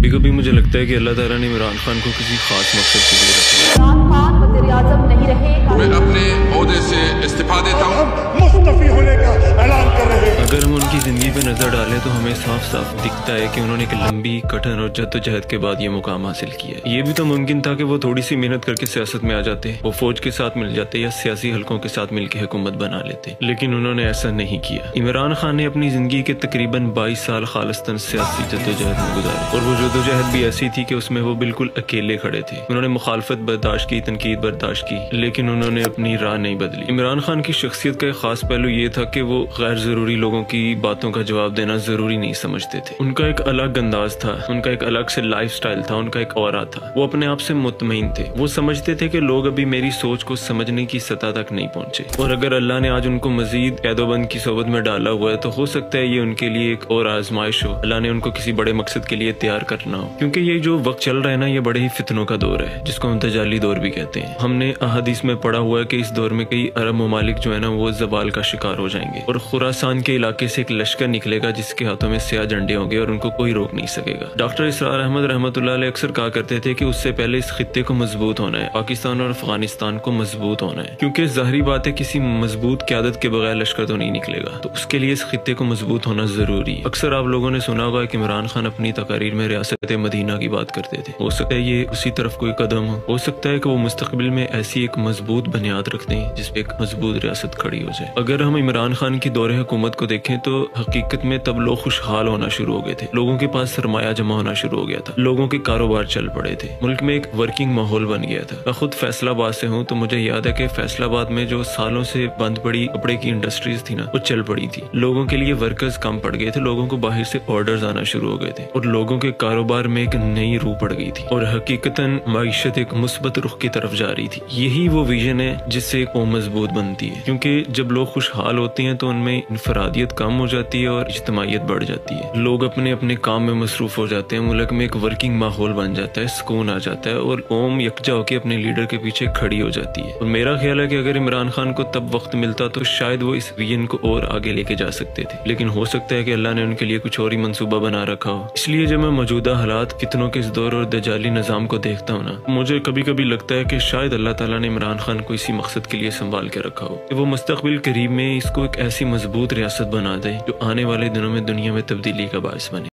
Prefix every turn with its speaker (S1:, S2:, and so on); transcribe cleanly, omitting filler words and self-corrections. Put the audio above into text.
S1: कभी कभी मुझे लगता है कि अल्लाह ताला ने इमरान खान को किसी खास मकसद के लिए रखा है।
S2: इमरान खान वज़ीर-ए-आज़म नहीं रहे।
S3: मैं अपने ओहदे से इस्तीफा देता हूँ।
S4: मुस्तफी होने का ऐलान कर रहे हैं।
S1: अगर हम उनकी जिंदगी पे नजर डालें तो हमें साफ साफ दिखता है कि उन्होंने एक लंबी कठिन और जद्दोजहद के बाद ये मुकाम हासिल किया है। ये भी तो मुमकिन था कि वो थोड़ी सी मेहनत करके सियासत में आ जाते, वो फौज के साथ मिल जाते या सियासी हलकों के साथ मिलकर हुकूमत बना लेते, लेकिन उन्होंने ऐसा नहीं किया। इमरान खान ने अपनी जिंदगी के तकरीबन 22 साल खालिस्तान सियासी जद्दोजहद में गुजारे, और वो जद्दोजहद भी ऐसी थी कि उसमें वो बिल्कुल अकेले खड़े थे। उन्होंने मुखालफत बर्दाश्त की, तनकीद बर्दाश्त की, लेकिन उन्होंने अपनी राह नहीं बदली। इमरान खान की शख्सियत का एक खास पहलू ये था कि वो गैर जरूरी लोगों की बातों का जवाब देना जरूरी नहीं समझते थे। उनका एक अलग अंदाज था, उनका एक अलग से लाइफ स्टाइल था, उनका एक ऑरा था। वो अपने आप से मुतमईन थे। वो समझते थे कि लोग अभी मेरी सोच को समझने की सतह तक नहीं पहुंचे, और अगर अल्लाह ने आज उनको मजीद कैदोबंद की सोबत में डाला हुआ है तो हो सकता है ये उनके लिए एक और आजमाइश हो। अल्लाह ने उनको किसी बड़े मकसद के लिए तैयार करना हो, क्योंकि ये जो वक्त चल रहा है ना, ये बड़े ही फितनों का दौर है, जिसको हम तजाली दौर भी कहते हैं। हमने अहादीस में पढ़ा हुआ है कि इस दौर में कई अरब ममालिक जो है ना, वो जवाल का शिकार हो जाएंगे, और खुरासान के इलाके से एक लश्कर निकलेगा जिसके हाथों में स्याह झंडे होंगे और उनको कोई रोक नहीं सकेगा। डॉक्टर इसरार अहमद रहमतुल्लाह अलैह अक्सर कहा करते थे कि उससे पहले इस खित्ते को मजबूत होना है, पाकिस्तान और अफगानिस्तान को मजबूत होना है, क्योंकि जाहिर बात है किसी मजबूत क़यादत के बगैर लश्कर तो नहीं निकलेगा, तो उसके लिए इस खित्ते को मजबूत होना जरूरी है। अक्सर आप लोगों ने सुना होगा कि इमरान खान अपनी तकारीर में रियासत मदीना की बात करते थे। हो सकता है ये उसी तरफ कोई कदम हो सकता है कि वो मुस्तकबिल में ऐसी एक मजबूत बुनियाद रख दें जिसपे एक मजबूत रियासत खड़ी हो जाए। अगर हम इमरान खान की दौरे हुकूमत को देखें तो हकीकत में तब लोग खुशहाल होना शुरू हो गए थे, लोगों के पास सरमाया जमा होना शुरू हो गया था, लोगों के कारोबार चल पड़े थे, मुल्क में एक वर्किंग माहौल बन गया था। मैं खुद फैसलाबाद से हूँ, तो मुझे याद है कि फैसलाबाद में जो सालों से बंद पड़ी कपड़े की इंडस्ट्रीज थी ना, वो चल पड़ी थी। लोगों के लिए वर्कर्स कम पड़ गए थे, लोगों को बाहर से ऑर्डर्स आना शुरू हो गए थे, और लोगों के कारोबार में एक नई रूह पड़ गई थी, और हकीकतन माइशत एक मुस्बत रुख की तरफ जा रही थी। यही वो विजन है जिससे कौम मजबूत बनती है, क्योंकि जब लोग खुशहाल होते हैं तो उनमें इनफरादियत कम हो जाती है और इज्तिमाइयत बढ़ जाती है। लोग अपने अपने काम में मसरूफ हो जाते हैं, मुल्क में एक वर्किंग माहौल बन जाता है, सुकून आ जाता है, और कौम यकजा होकर अपने लीडर के पीछे खड़ी हो जाती है। और मेरा ख्याल है कि अगर इमरान खान को तब वक्त मिलता तो शायद वो इस विजन को और आगे लेके जा सकते थे, लेकिन हो सकता है कि अल्लाह ने उनके लिए कुछ और ही मंसूबा बना रखा हो। इसलिए जब मैं मौजूदा हालात, फितनों के इस दौर और दजाली निज़ाम को देखता हूँ ना, मुझे कभी कभी लगता है कि शायद अल्लाह ताला ने इमरान खान को इसी मकसद के लिए संभाल के रखा हो कि वो मुस्तकबिल करीब में इसको एक ऐसी मजबूत रियासत बना दे जो आने वाले दिनों में दुनिया में तब्दीली का बायस बने।